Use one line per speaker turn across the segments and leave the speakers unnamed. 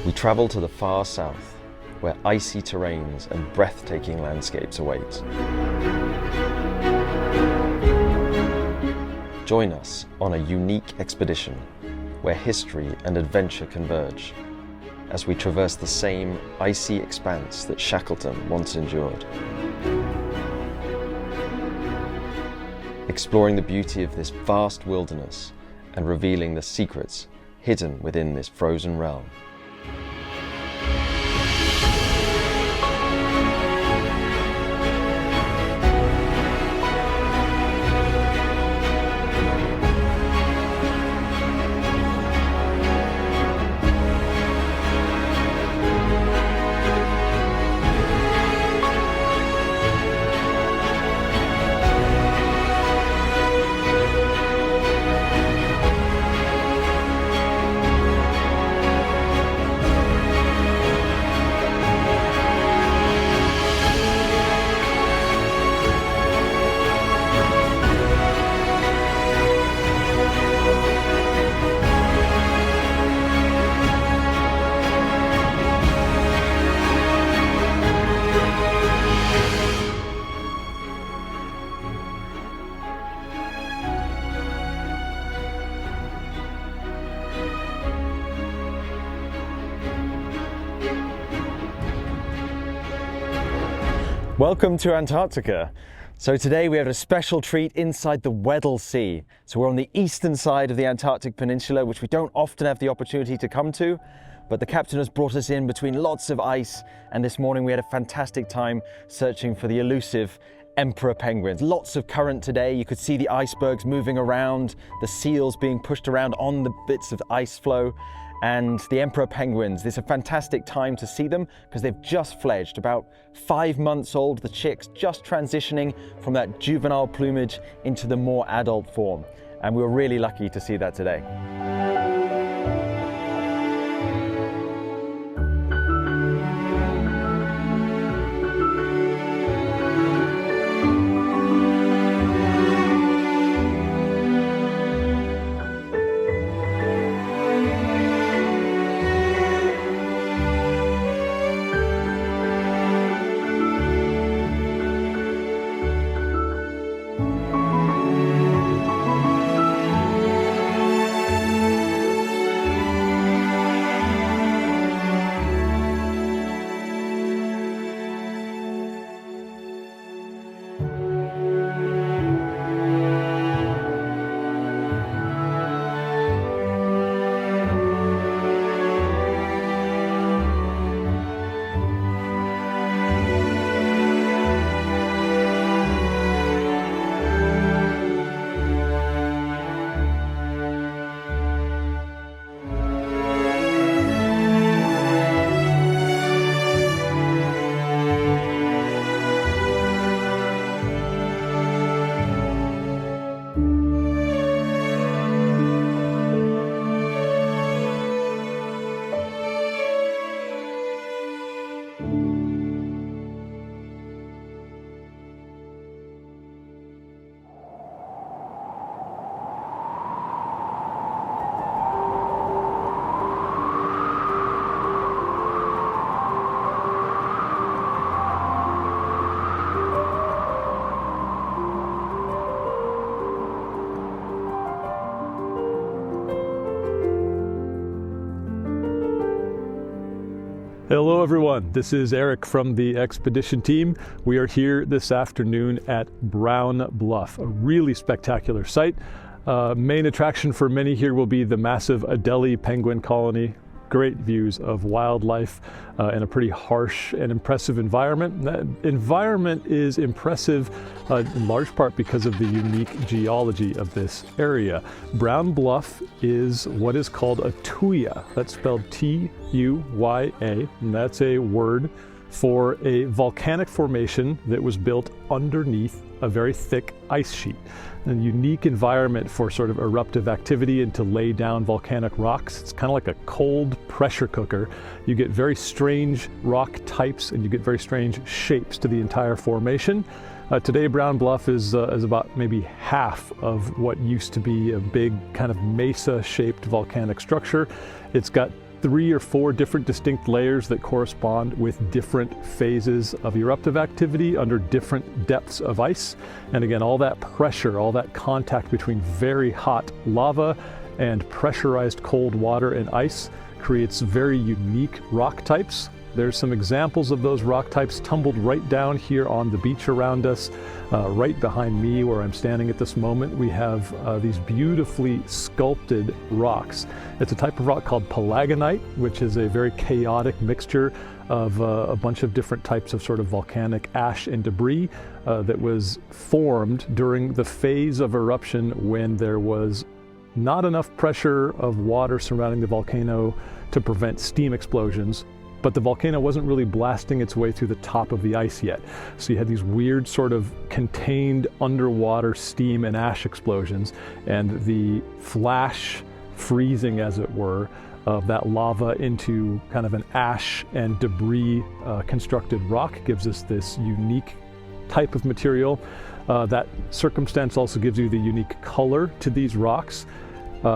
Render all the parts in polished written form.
We travel to the far south, where icy terrains and breathtaking landscapes await. Join us on a unique expedition where history and adventure converge as we traverse the same icy expanse that Shackleton once endured. Exploring the beauty of this vast wilderness and revealing the secrets hidden within this frozen realm.
Welcome to Antarctica. So today we have a special treat inside the Weddell Sea. So we're on the eastern side of the Antarctic Peninsula, which we don't often have the opportunity to come to, but the captain has brought us in between lots of ice, and this morning we had a fantastic time searching for the elusive emperor penguins. Lots of current today. You could see the icebergs moving around, the seals being pushed around on the bits of ice floe. And the emperor penguins, this is a fantastic time to see them because they've just fledged, about 5 months old, the chicks just transitioning from that juvenile plumage into the more adult form. And we were really lucky to see that today.
Hello everyone, this is Eric from the expedition team. We are here this afternoon at Brown Bluff, a really spectacular site. Main attraction for many here will be the massive Adelie penguin colony. Great views of wildlife in a pretty harsh and impressive environment. That environment is impressive in large part because of the unique geology of this area. Brown Bluff is what is called a tuya. That's spelled T-U-Y-A, and that's a word for a volcanic formation that was built underneath a very thick ice sheet. A unique environment for sort of eruptive activity and to lay down volcanic rocks. It's kind of like a cold pressure cooker. You get very strange rock types and you get very strange shapes to the entire formation. Today Brown Bluff is about maybe half of what used to be a big kind of mesa-shaped volcanic structure. It's got 3 or 4 different distinct layers that correspond with different phases of eruptive activity under different depths of ice. And again, all that pressure, all that contact between very hot lava and pressurized cold water and ice creates very unique rock types. There's some examples of those rock types tumbled right down here on the beach around us. Right behind me where I'm standing at this moment, we have these beautifully sculpted rocks. It's a type of rock called palagonite, which is a very chaotic mixture of a bunch of different types of sort of volcanic ash and debris that was formed during the phase of eruption when there was not enough pressure of water surrounding the volcano to prevent steam explosions, but the volcano wasn't really blasting its way through the top of the ice yet. So you had these weird sort of contained underwater steam and ash explosions, and the flash freezing, as it were, of that lava into kind of an ash and debris constructed rock gives us this unique type of material. That circumstance also gives you the unique color to these rocks.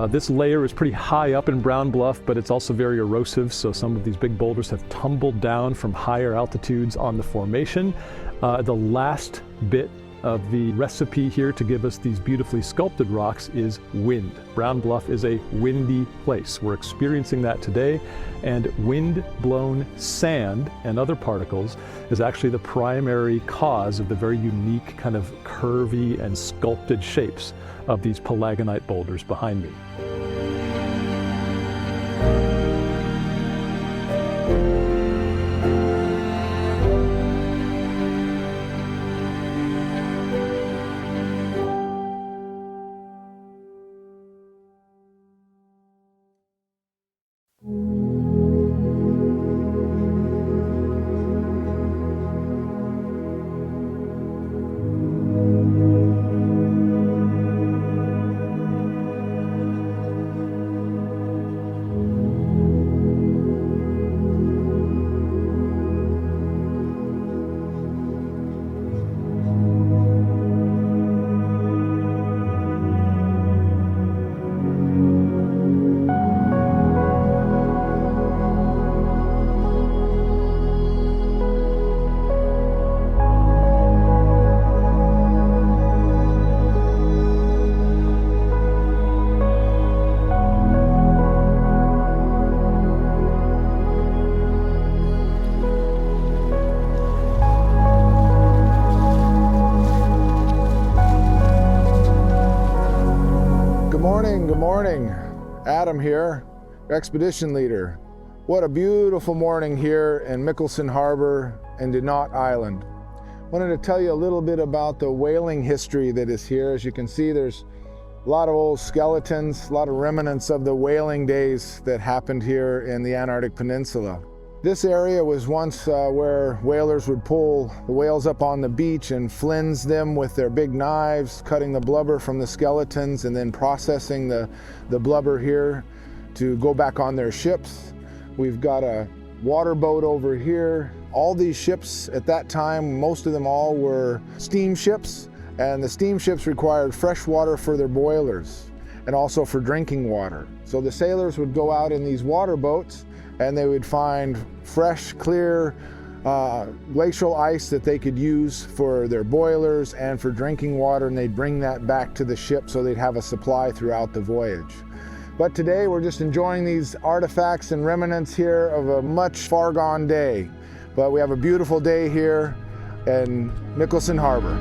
This layer is pretty high up in Brown Bluff, but it's also very erosive, so some of these big boulders have tumbled down from higher altitudes on the formation. The last bit of the recipe here to give us these beautifully sculpted rocks is wind. Brown Bluff is a windy place. We're experiencing that today, and wind-blown sand and other particles is actually the primary cause of the very unique kind of curvy and sculpted shapes of these palagonite boulders behind me.
Good morning. Adam here, expedition leader. What a beautiful morning here in Mickelson Harbor and Denot Island. Wanted to tell you a little bit about the whaling history that is here. As you can see, there's a lot of old skeletons, a lot of remnants of the whaling days that happened here in the Antarctic Peninsula. This area was once where whalers would pull the whales up on the beach and flinge them with their big knives, cutting the blubber from the skeletons and then processing the blubber here to go back on their ships. We've got a water boat over here. All these ships at that time, most of them all were steamships, and the steamships required fresh water for their boilers and also for drinking water. So the sailors would go out in these water boats and they would find fresh, clear glacial ice that they could use for their boilers and for drinking water, and they'd bring that back to the ship so they'd have a supply throughout the voyage. But today we're just enjoying these artifacts and remnants here of a much far gone day. But we have a beautiful day here in Mickelson Harbor.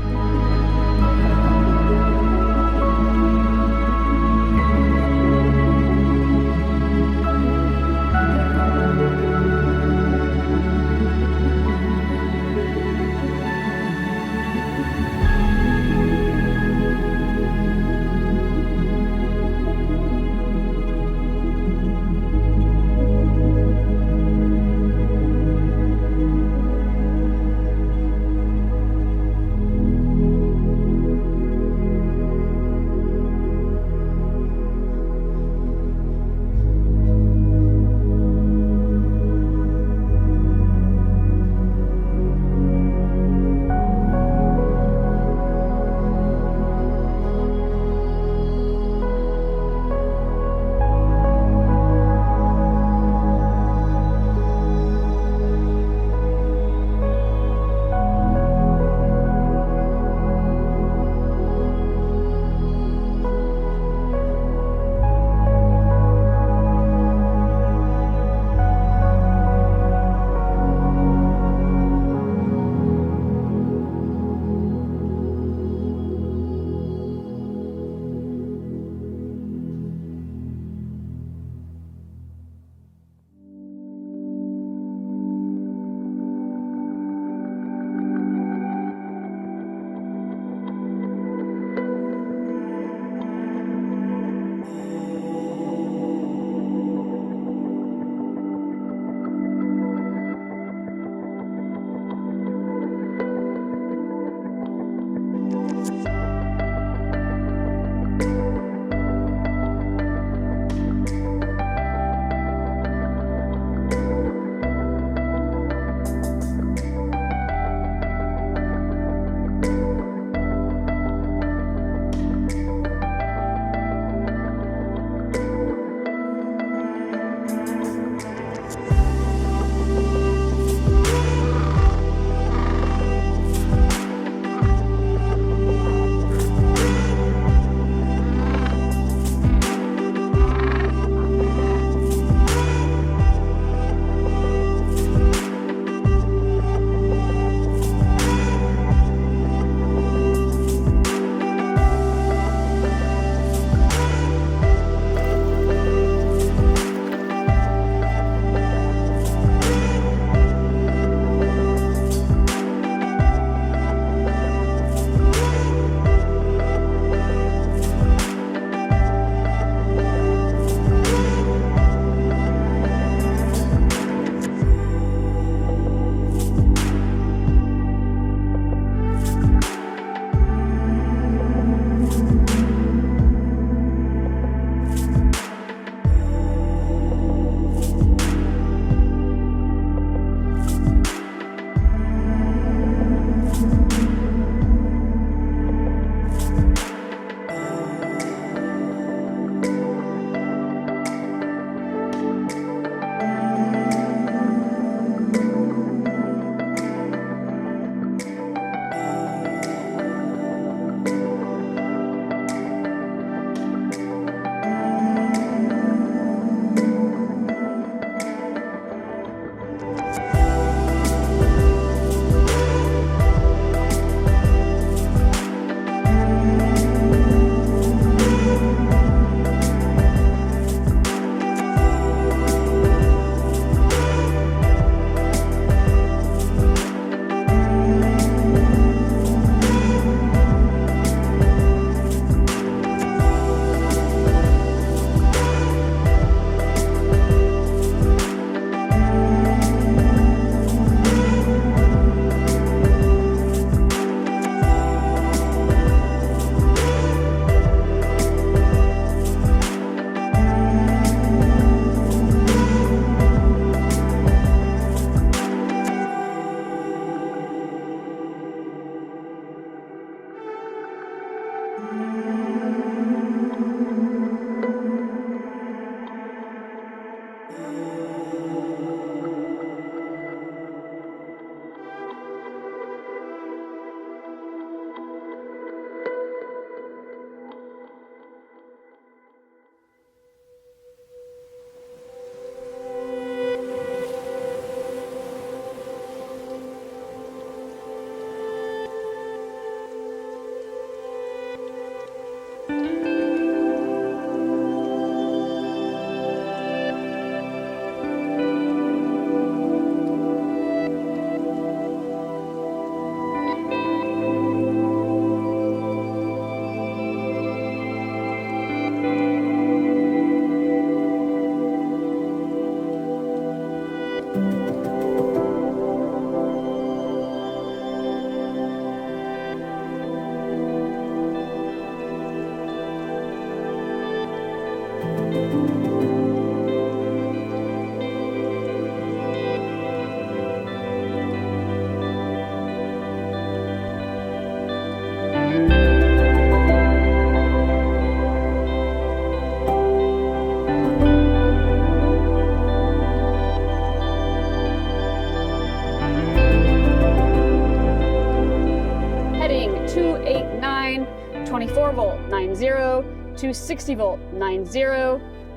to 60 volt 90,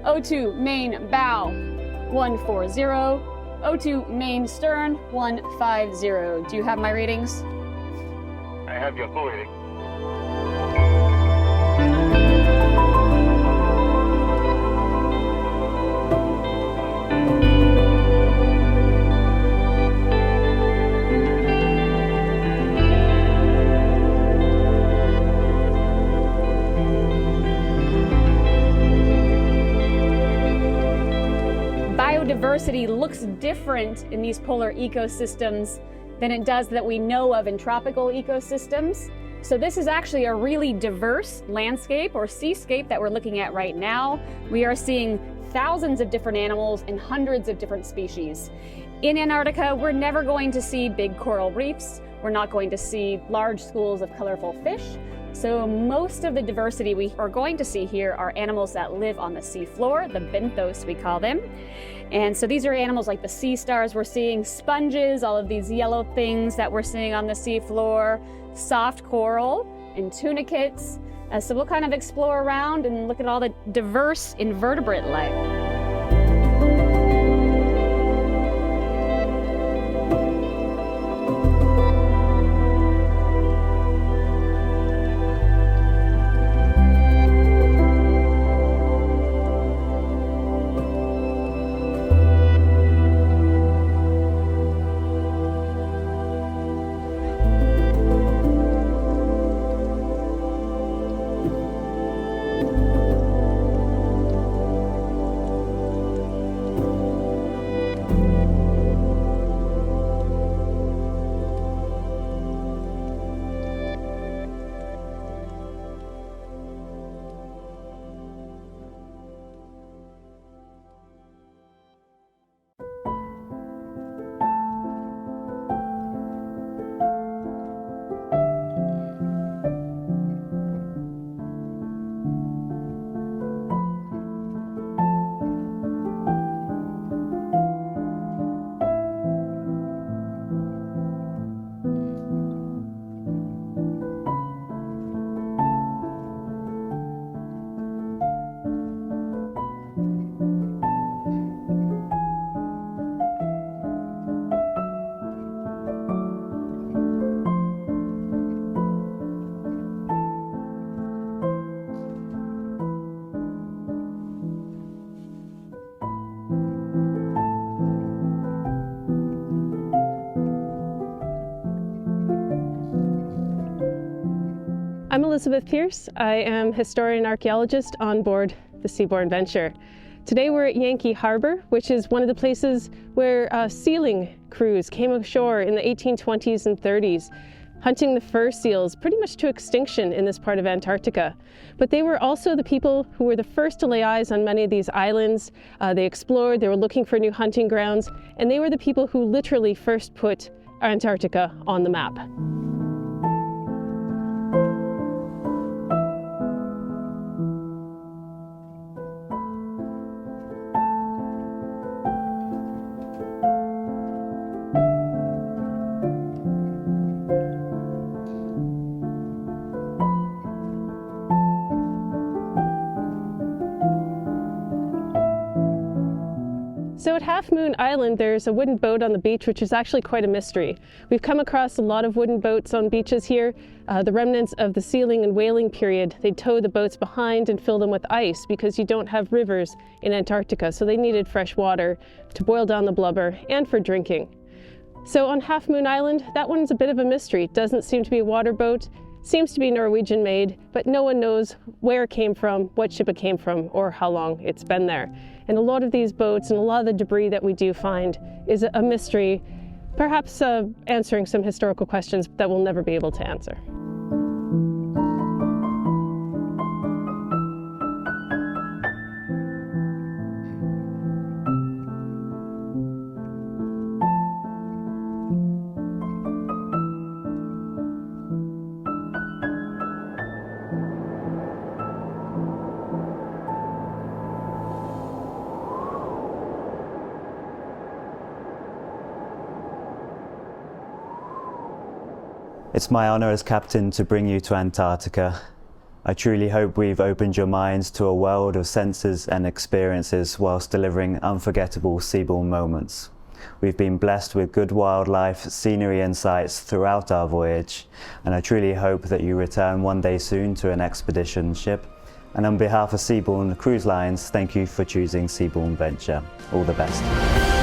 O2 main bow 140, O2 main stern 150. Do you have my readings?
I have your full reading.
Biodiversity looks different in these polar ecosystems than it does that we know of in tropical ecosystems. So this is actually a really diverse landscape or seascape that we're looking at right now. We are seeing thousands of different animals and hundreds of different species. In Antarctica, we're never going to see big coral reefs. We're not going to see large schools of colorful fish. So most of the diversity we are going to see here are animals that live on the seafloor, the benthos we call them. And so these are animals like the sea stars we're seeing, sponges, all of these yellow things that we're seeing on the seafloor, soft coral and tunicates. So we'll kind of explore around and look at all the diverse invertebrate life.
I'm Elizabeth Pierce. I am historian archaeologist on board the Seabourn venture. Today we're at Yankee Harbor, which is one of the places where sealing crews came ashore in the 1820s and 30s, hunting the fur seals pretty much to extinction in this part of Antarctica. But they were also the people who were the first to lay eyes on many of these islands. They explored, they were looking for new hunting grounds, and they were the people who literally first put Antarctica on the map. So at Half Moon Island, there's a wooden boat on the beach, which is actually quite a mystery. We've come across a lot of wooden boats on beaches here. The remnants of the sealing and whaling period, they tow the boats behind and fill them with ice because you don't have rivers in Antarctica, so they needed fresh water to boil down the blubber and for drinking. So on Half Moon Island, that one's a bit of a mystery. It doesn't seem to be a water boat, seems to be Norwegian made, but no one knows where it came from, what ship it came from, or how long it's been there. And a lot of these boats and a lot of the debris that we do find is a mystery, perhaps answering some historical questions that we'll never be able to answer.
It's my honor as captain to bring you to Antarctica. I truly hope we've opened your minds to a world of senses and experiences whilst delivering unforgettable Seabourn moments. We've been blessed with good wildlife, scenery and sights throughout our voyage, and I truly hope that you return one day soon to an expedition ship. And on behalf of Seabourn Cruise Lines, thank you for choosing Seabourn Venture. All the best.